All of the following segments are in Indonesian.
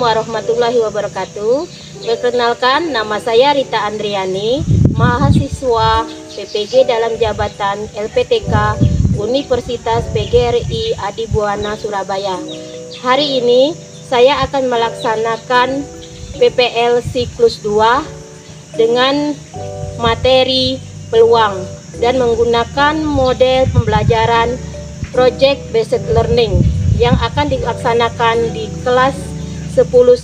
warahmatullahi wabarakatuh. Perkenalkan, nama saya Rita Andriani, mahasiswa PPG dalam jabatan LPTK Universitas PGRI Adibuana Surabaya. Hari ini saya akan melaksanakan PPL siklus 2 dengan materi peluang dan menggunakan model pembelajaran Project Based Learning yang akan dilaksanakan di kelas 10.1.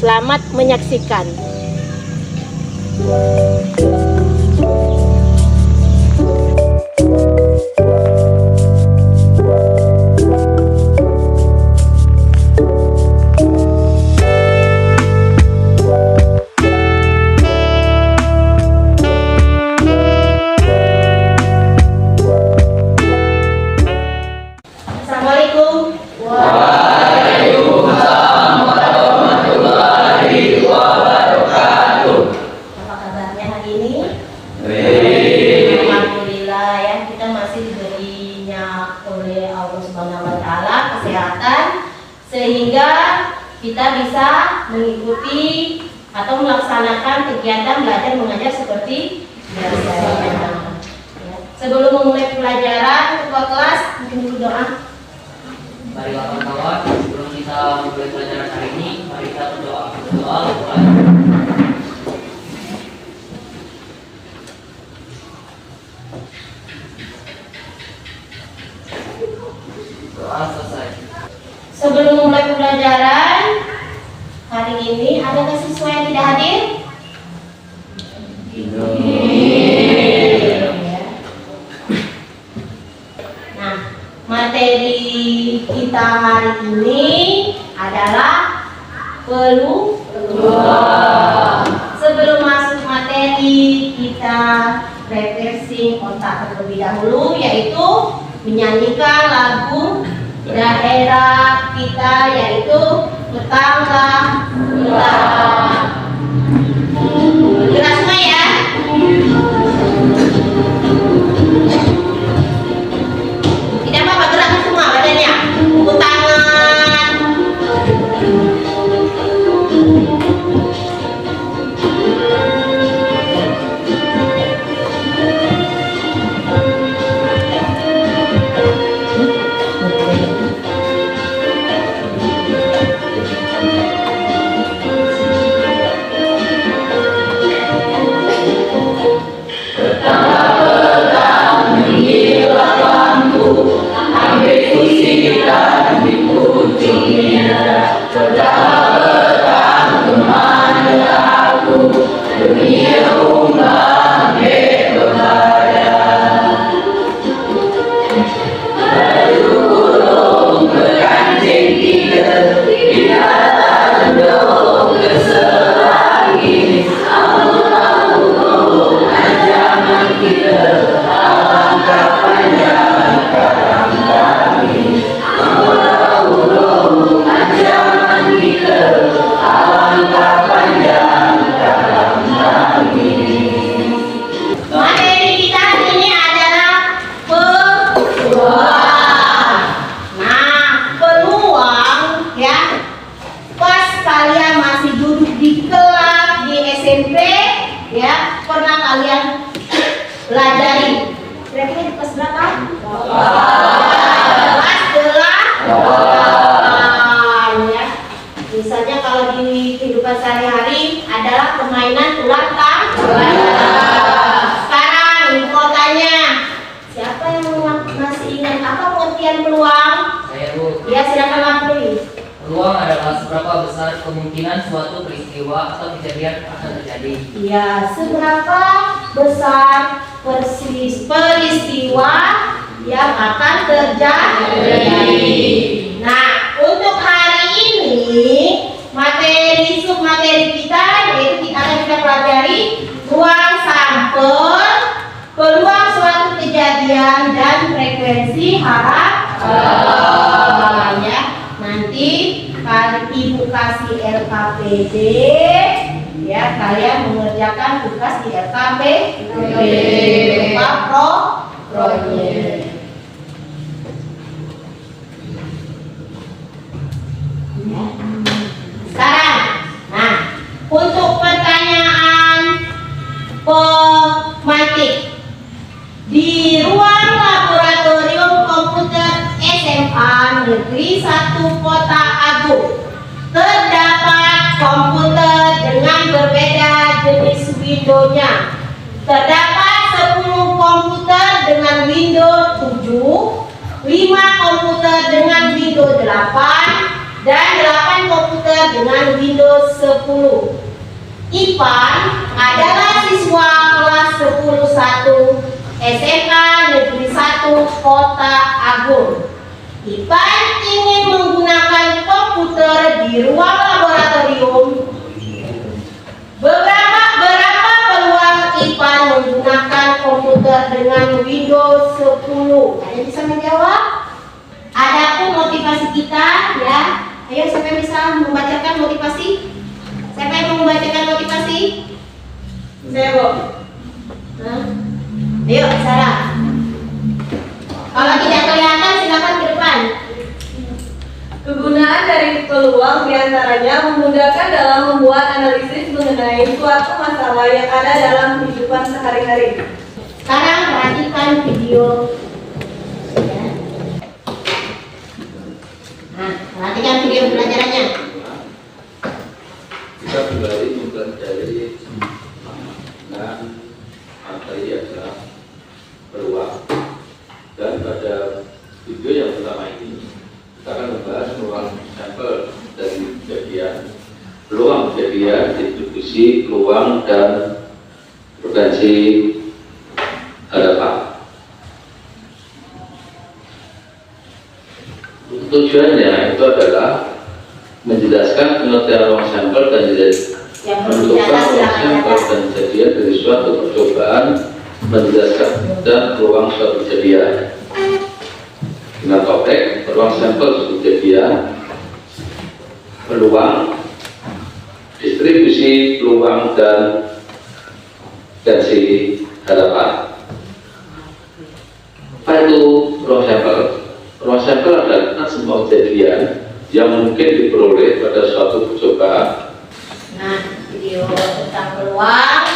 Selamat menyaksikan. Assalamualaikum. Waalaikumsalam warahmatullahi wabarakatuh. Apa kabarnya hari ini? Baik. Alhamdulillah ya, kita masih diberinya oleh Allah Subhanahu wa taala kesehatan sehingga kita bisa mengikuti atau melaksanakan kegiatan belajar mengajar seperti biasa. Ya. Sebelum memulai pelajaran, ketua kelas mungkin dulu doa. Mari kawan-kawan, sebelum kita memulai pelajaran hari ini, mari kita berdoa. Doa selesai. Sebelum memulai pembelajaran hari ini, ada siswa yang tidak hadir? Nah, materi kita hari ini adalah peluang. Sebelum masuk materi, kita refreshing otak terlebih dahulu, yaitu menyanyikan lagu daerah kita, yaitu Tetangga Kita. Gerak semua ya. Tidak apa-apa, gerakkan semua badannya. Pukul tangan. Materi kita ini adalah peluang. Nah, peluang ya. Pas kalian masih duduk di kelas di SMP ya, pernah kalian pelajari. Kira-kira di kelas berapa? Kelas 8 ya. Misalnya kalau di kehidupan sehari-hari adalah permainan ular tangga. Sekarang info tanya, siapa yang masih ingat apa pengertian peluang? Saya Bu. Ya, silakan Mapri. Peluang adalah seberapa besar kemungkinan suatu peristiwa atau kejadian akan terjadi. Ya, seberapa besar peristiwa yang akan terjadi. Nah, untuk hari ini materi submateri kita yaitu kita pelajari ruang sampel, peluang suatu kejadian dan frekuensi harapan ya. Nanti kalau Ibu kasih LKPD ya, kalian mengerjakan tugas di LKPD berupa proyek. Sekarang videonya. Terdapat 10 komputer dengan Windows 7, 5 komputer dengan Windows 8, dan 8 komputer dengan Windows 10. Ipan adalah siswa kelas 10 SMA Negeri 1 Kota Agung. Ipan ingin menggunakan komputer di ruang laboratorium. Berapa peluang Ipan menggunakan komputer dengan Windows 10? Ada yang bisa menjawab? Adapun motivasi kita, ya. Ayo, siapa yang bisa membacakan motivasi? Siapa yang mau membacakan motivasi? Saya, Bu. Ayo, Sarah. Kalau tidak kelihatan, silakan ke depan. Kegunaan dari peluang diantaranya memudahkan dalam membuat analisis mengenai suatu masalah yang ada dalam kehidupan sehari-hari. Sekarang perhatikan video. Ya. Nah, perhatikan video pelajarannya. Kita kembali mempelajari dengan materi adalah peluang. Dan pada video yang pertama ini kita akan membahas peluang sampel dari kejadian, peluang kejadian, distribusi peluang dan potensi harapan. Tujuannya itu adalah menjelaskan pengertian ruang sampel dan menentukan ruang sampel dan kejadian dari suatu percobaan, menjelaskan dan peluang suatu kejadian dengan topik ruang sampel suatu kejadian, peluang, distribusi peluang dan potensi harapan. Apa itu ruang sampel? Ruang sampel adalah semua kejadian yang mungkin diperoleh pada suatu percobaan. Nah, video tentang peluang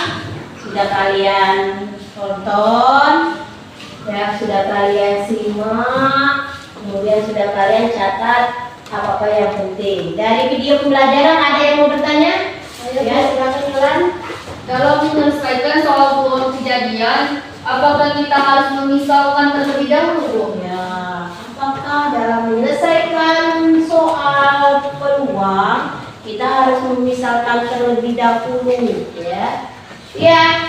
sudah kalian tonton, ya, sudah kalian simak, kemudian sudah kalian catat apa-apa yang penting. Dari video pembelajaran ada yang mau bertanya? Ya, silakan Yulan. Dalam menyelesaikan soal peluang kejadian, apakah kita harus memisalkan terlebih dahulu? Ya, apakah dalam menyelesaikan soal peluang kita harus memisalkan terlebih dahulu, ya? Ya,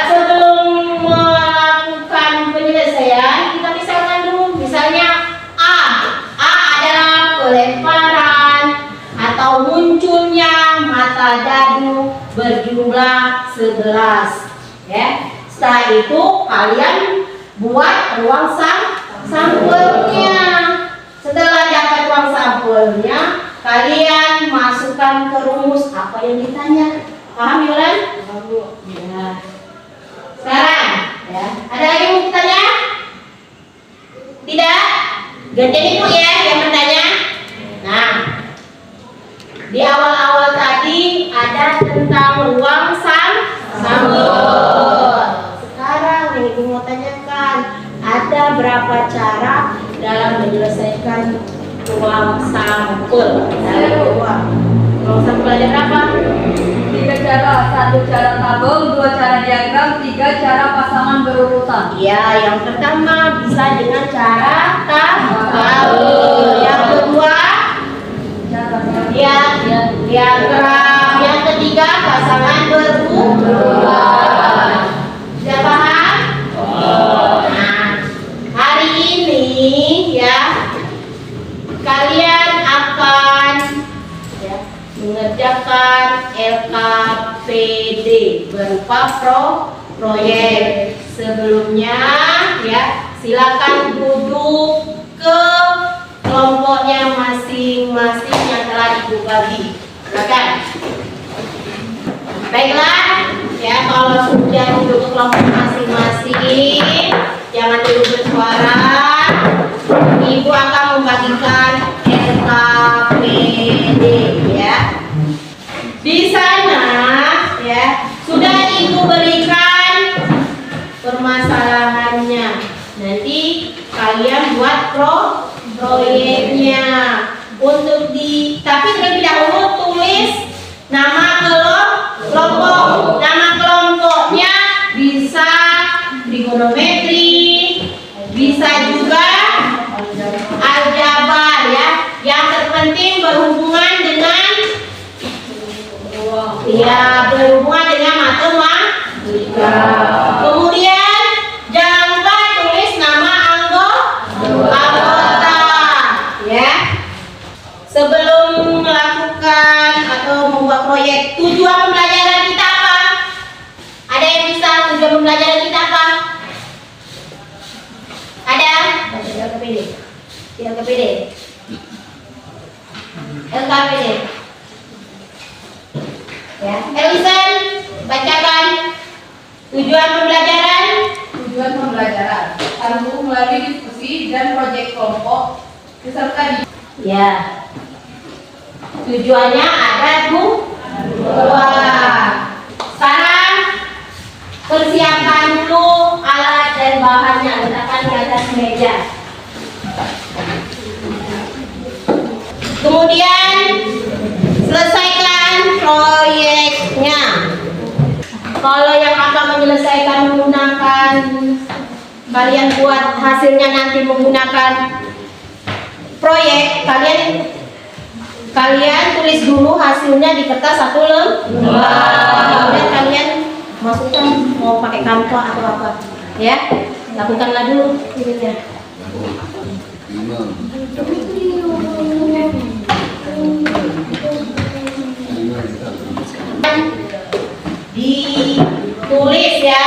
sebelum melakukan penyelesaian kita misalkan dulu, misalnya A adalah pelemparan atau munculnya mata dadu berjumlah 11, ya. Setelah itu kalian buat ruang sampelnya. Setelah dapat ruang sampelnya, kalian masukkan ke rumus apa yang ditanya. Paham, Yulan? Ya. Sekarang, ya, ada lagi yang mau bertanya? Tidak? Gantian Ibu ya yang bertanya. Nah, di awal-awal tadi ada tentang ruang sampel. Sekarang yang Ibu mau tanyakan, ada berapa cara dalam menyelesaikan ruang sampel? Ruang sampel ada berapa? 3 cara, 1 cara tabel, 2 cara diagram, 3 cara pasangan berurutan. Ya, yang pertama bisa dengan cara tabel. Yang kedua, diagram. Yang ketiga, pasangan berurutan. Sudah paham? Nah, hari ini ya kalian akan mengerjakan LKPD berupa proyek. Sebelumnya ya silakan duduk ke kelompoknya masing-masing yang telah Ibu bagi. Silakan. Baiklah, ya, kalau sudah duduk ke kelompok masing-masing, jangan dulu bersuara. Ibu akan membagikan LKPD, ya. Di sana, ya, sudah Ibu berikan permasalahannya. Nanti kalian buat proyeknya. Tapi terlebih dahulu tulis nama kelompok. Nama kelompok trigonometri, bisa juga aljabar ya. Yang terpenting berhubungan dengan matematika. Kemudian jangan lupa tulis nama anggota ya. Sebelum melakukan atau membuat proyek, tujuan pembelajaran kita apa? Ada yang bisa tujuan pembelajaran kita apa? Ada? LKPD. Ya, Elisen, bacakan tujuan pembelajaran. Tujuan pembelajaran satu melalui diskusi dan proyek kelompok beserta Ya, tujuannya ada dua. Sekarang persiapkan dulu alat dan bahannya, letakkan di atas meja. Kemudian selesaikan proyeknya. Kalau yang akan menyelesaikan menggunakan, kalian buat hasilnya nanti menggunakan proyek, kalian tulis dulu hasilnya di kertas satu lembar. Kemudian kalian masukkan mau pakai kanva atau apa, ya. Lakukanlah dulu ininya. Ditulis ya.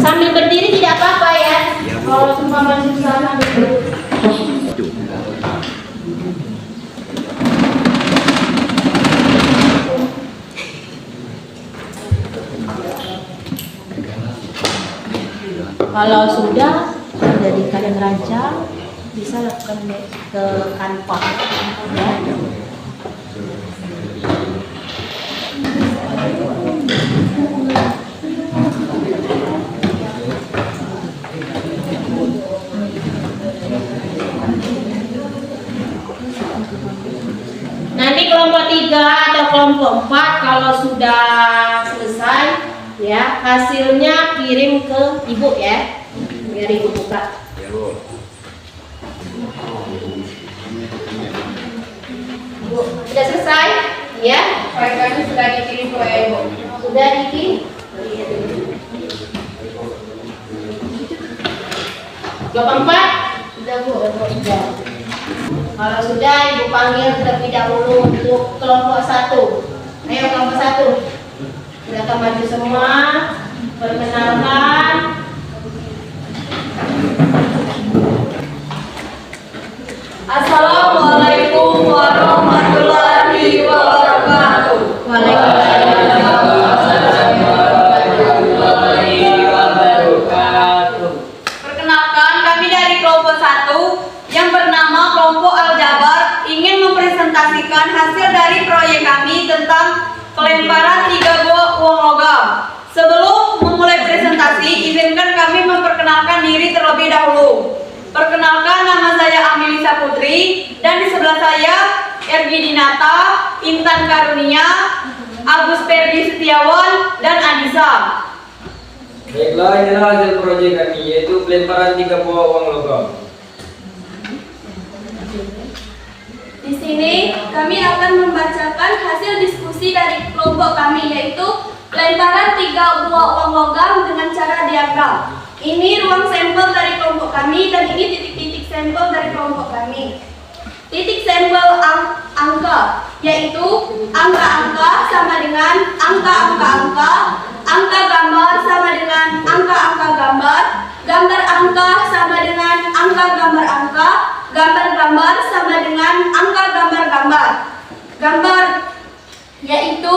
Sambil berdiri tidak apa-apa ya. Kalau cuma masuk sana dulu. Kalau sudah jadi kalian rancang, bisa lakukan ke kanva ya. Nanti kelompok 3 atau kelompok 4 kalau sudah selesai ya, hasilnya kirim ke ibu ya, biar ibu buka. Bu, sudah selesai ya? proyeknya sudah dikirim ke ibu. Sudah dikirim. Kelompok 4 sudah bu, sudah. Kalau sudah ibu panggil terlebih dahulu untuk kelompok 1. Ayo kelompok 1. Silakan maju semua. Perkenalkan. Assalamualaikum warahmatullahi wabarakatuh. Perkenalkan, kami dari kelompok 1 yang bernama kelompok Aljabar ingin mempresentasikan hasil dari proyek kami tentang pelemparan 3 buah uang logam. Sebelum memulai presentasi, izinkan kami memperkenalkan diri terlebih dahulu. Perkenalkan, nama saya Amelisa Putri dan di sebelah saya Ergi Dinata, Intan Karunia, Agus Perdi Setiawan, dan Adisa. Baiklah, inilah hasil proyek kami, yaitu pelemparan 3 buah uang logam. Di sini kami akan membacakan hasil diskusi dari kelompok kami, yaitu pelemparan 3 buah uang logam dengan cara diagram. Ini ruang sampel dari kelompok kami dan ini titik-titik sampel dari kelompok kami. Titik sampel angka, yaitu angka-angka sama dengan angka-angka-angka, angka gambar sama dengan angka-angka gambar, gambar angka sama dengan angka gambar angka, gambar-gambar sama dengan angka gambar-gambar. Gambar yaitu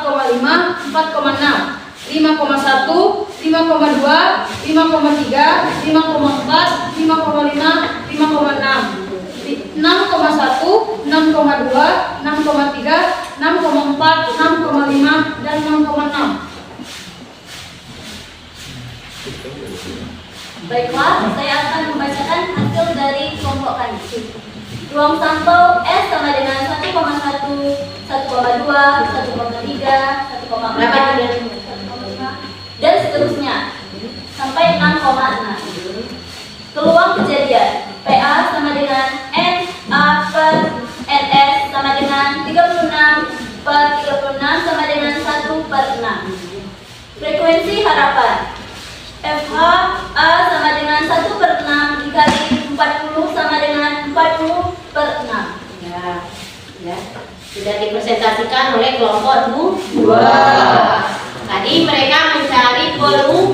4,5, 4,6, 5,1, 5,2, 5,3, 5,4, 5,5, 5,6, 6,1, 6,2, 6,3, 6,4, 6,5, dan 6,6. Baiklah, saya akan membacakan hasil dari kelompok kami. Ruang sampel S sama dengan 1,1, 1,2, 1,3, 1,4, dan seterusnya sampai 6,6. Peluang kejadian PA sama dengan NA per NS sama dengan 36 per 36 sama dengan 1 per 6. Frekuensi harapan FH A sama dengan 1 per 6 dikali 40 sama dengan 40 per 6. Ya, sudah dipresentasikan oleh kelompok 2. Tadi mereka mencari peluang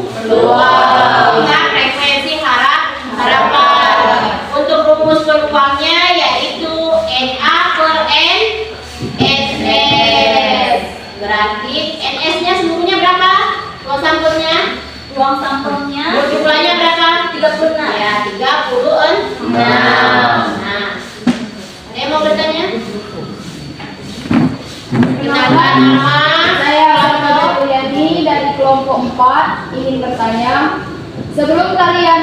dengan frekuensi harapan. Untuk rumus peluangnya yaitu NA per N NS. Berarti NS-nya seluruhnya berapa? Ruang sampelnya? Ruang sampelnya Jumlahnya berapa? 36. Ya, 36. Nah, ada yang mau bertanya? Kenalkan nama. Saya Rama Juliani dari kelompok 4 ingin bertanya, sebelum kalian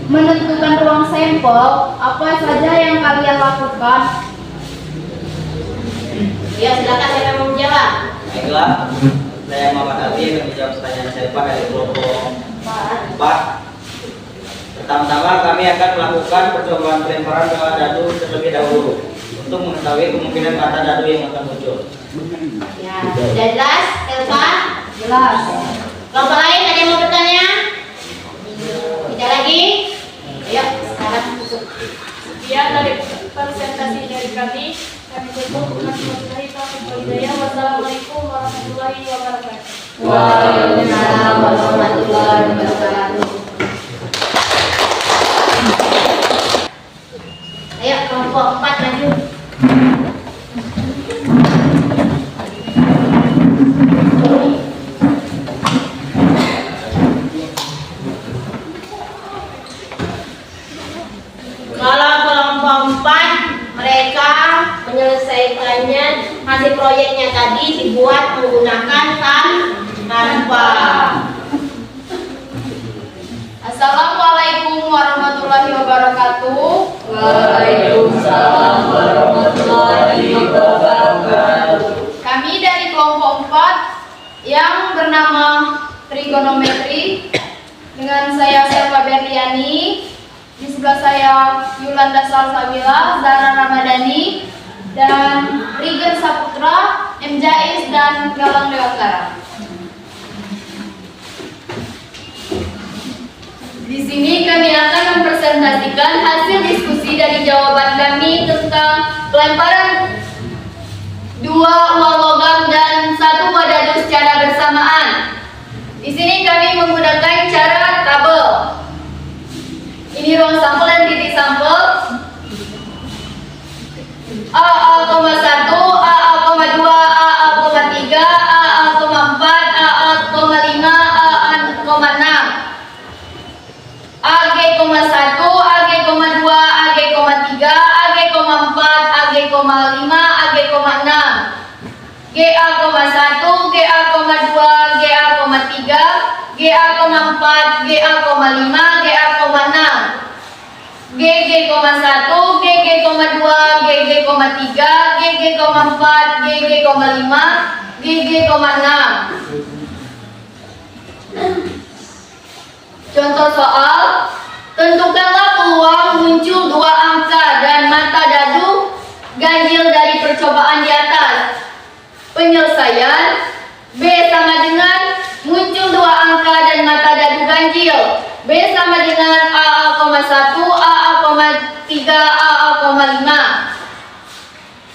menentukan ruang sampel, apa saja yang kalian lakukan? Ya, silakan siapa yang mau menjawab. Baiklah, saya Muhammad Ali yang menjawab pertanyaan saya dari kelompok 4. Pertama-tama kami akan melakukan percobaan pelemparan ke dadu terlebih dahulu untuk mengetahui kemungkinan kata dadu yang akan muncul. Ya, sudah jelas, Elva? Jelas. Kelompok lain ada yang mau bertanya? Tidak lagi? Ayo, sekarang tutup. Sekian dari presentasi dari kami tutup dengan wassalamualaikum warahmatullahi wabarakatuh. Waalaikumsalam warahmatullahi wabarakatuh. Ayo, kelompok 4 maju. Kalau kelompok 4 mereka menyelesaikannya, hasil proyeknya tadi dibuat menggunakan tanpa. Assalamualaikum warahmatullahi wabarakatuh. Waalaikumsalam warahmatullahi wabarakatuh. Kami dari kelompok 4 yang bernama trigonometri dengan saya Selva Berliani, di sebelah saya Yulanda Salsabila, Zara Ramadhani, dan Rigen Saputra, M. Jais, dan Galang Dewantara. Di sini kami akan mempresentasikan hasil diskusi dari jawaban kami tentang pelemparan 2 uang logam dan 1 buah dadu secara bersamaan. Di sini kami menggunakan cara tabel. Ini ruang sampel dan titik sampel. AA,1, AA,2, AA,3, AA,4, AA,5, AA,6. AG,1, AG,2, AG,3, AG,4, AG,5, AG,6. GA,1, GA,2, GA,3, GA,4, GA,5, GA,6. GG,1, GG,2, GG,3, GG,4, GG,5, GG,6. Contoh soal, tentukanlah peluang muncul 2 angka dan mata dadu ganjil dari percobaan di atas. Penyelesaian, B sama dengan muncul 2 angka dan mata dadu ganjil. B sama dengan AA,1, AA,3, AA,5.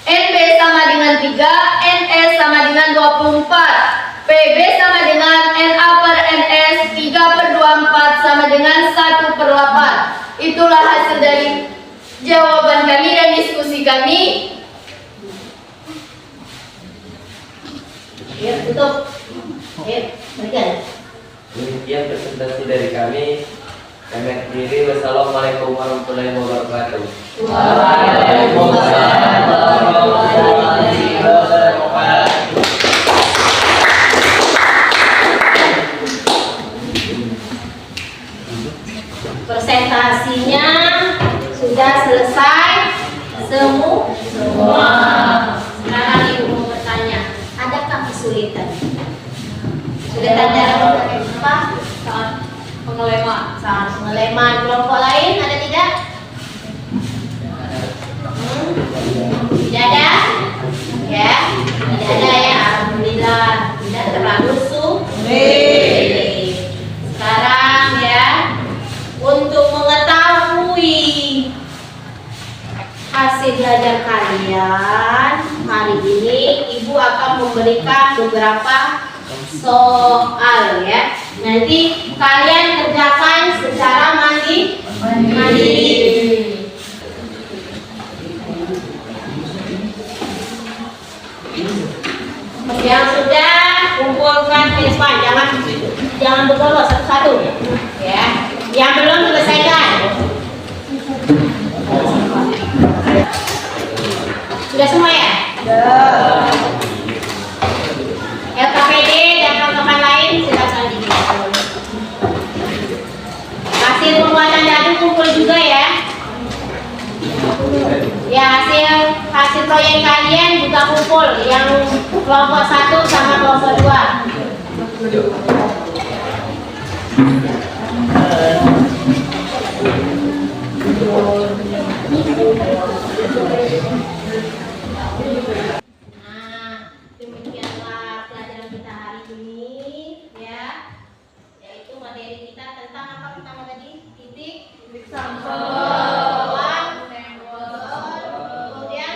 NB sama dengan 3, NS sama dengan 24. PB sama dengan NA per NS 3/24 sama dengan 1/8. Itulah hasil dari jawaban kami dan diskusi kami. Ya, tutup. Ayo, berikan. Demikian presentasi dari kami. Kami akhiri. Wassalamualaikum warahmatullahi wabarakatuh. Waalaikumsalam warahmatullahi wabarakatuh. Presentasinya sudah selesai semua. Sekarang ibu mau bertanya, adakah kesulitan? Kesulitan dalam apa? Saat pengeleman. Saat pengeleman. Kelompok lain ada tidak? Tidak ada? Ya, tidak ada ya. Alhamdulillah, tidak terlalu sulit. Sekarang ya, untuk mengetahui hasil belajar kalian, hari ini Ibu akan memberikan beberapa soal ya. Nanti kalian kerjakan secara mandiri. Yang sudah kumpulkan handphone, jangan berbolos satu-satu ya. Yang belum selesaikan. Sudah semua ya? Sudah. LKPD dan teman-teman lain silakan dihitung. Hasil pembuatan dadu kumpul juga ya. Ya, hasil proyek kalian juga kumpul, yang kelompok 1 sama kelompok 2. Nah, demikianlah pelajaran kita hari ini ya, yaitu materi kita tentang apa pertama tadi? Titik sampel, kemudian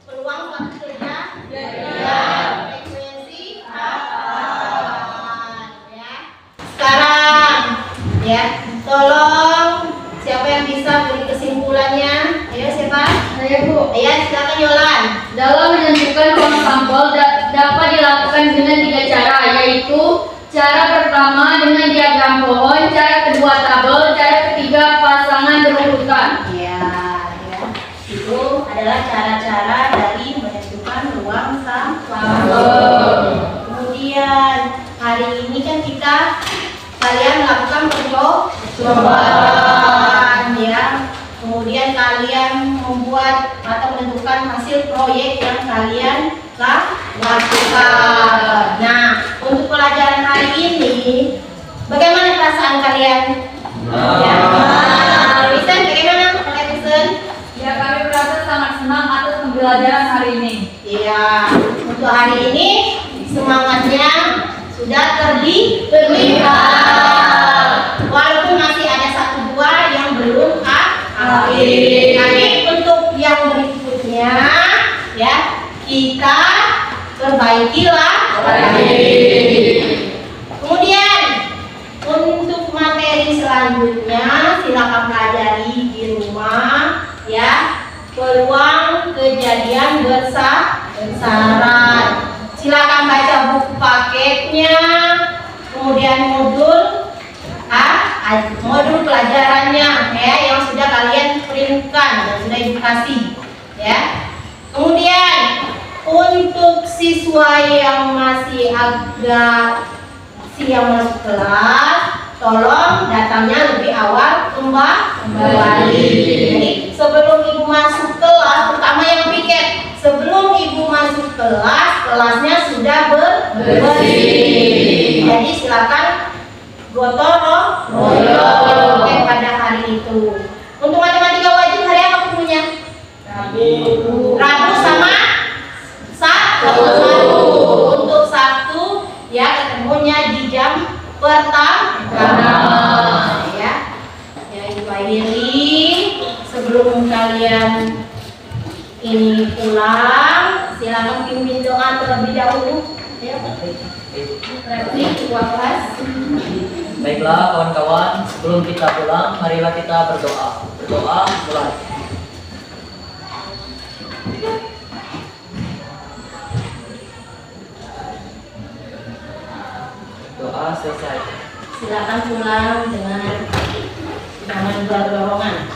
peluang waktu kerja, frekuensi ya. Sekarang ya, tolong siapa yang bisa beri kesimpulannya? Ayo siapa? Saya Bu. Ayo silakan Yolan. Dalam menentukan ruang sampel dapat dilakukan dengan 3 cara, yaitu cara pertama dengan diagram pohon, cara kedua tabel, cara ketiga pasangan berurutan. Ya. Itu adalah cara-cara dari menentukan ruang sampel. Kemudian hari ini kan kalian melakukan percobaan ya. Kemudian kalian membuat atau menentukan hasil proyek yang kalian lakukan. Nah, untuk pelajaran hari ini, bagaimana perasaan kalian? Ya. Vincent, bagaimana Vincent? Ya, kami merasa sangat senang atas pembelajaran hari ini. Iya, untuk hari ini semangatnya sudah terlihat. Walaupun masih ada 1-2 yang belum akhir. Tapi untuk yang berikutnya ya, kita perbaikilah. Kemudian untuk materi selanjutnya silakan pelajari di rumah ya. Peluang kejadian bersyarat. Silakan baca buku paketnya, kemudian modul pelajarannya ya, yang sudah kalian printkan dan sudah ibu kasih ya. Kemudian untuk siswa yang masih agak siang masuk kelas, tolong datangnya lebih awal kembali. Jadi sebelum ibu masuk kelas, terutama yang piket, sebelum ibu masuk kelas, kelasnya sudah bersih. Jadi silakan gotong royong pada hari itu. Untuk matematika wajib hari apa ketemunya? Rabu sama Sabtu. Untuk Sabtu ya ketemunya di jam pertama ya. Ya Ibu akhiri sebelum kalian ini pulang, silakan pimpin doa terlebih dahulu ya. Replik kelas. Baiklah kawan-kawan, sebelum kita pulang, marilah kita berdoa. Berdoa mulai. Doa selesai. Silakan pulang dengan jangan berdorongan.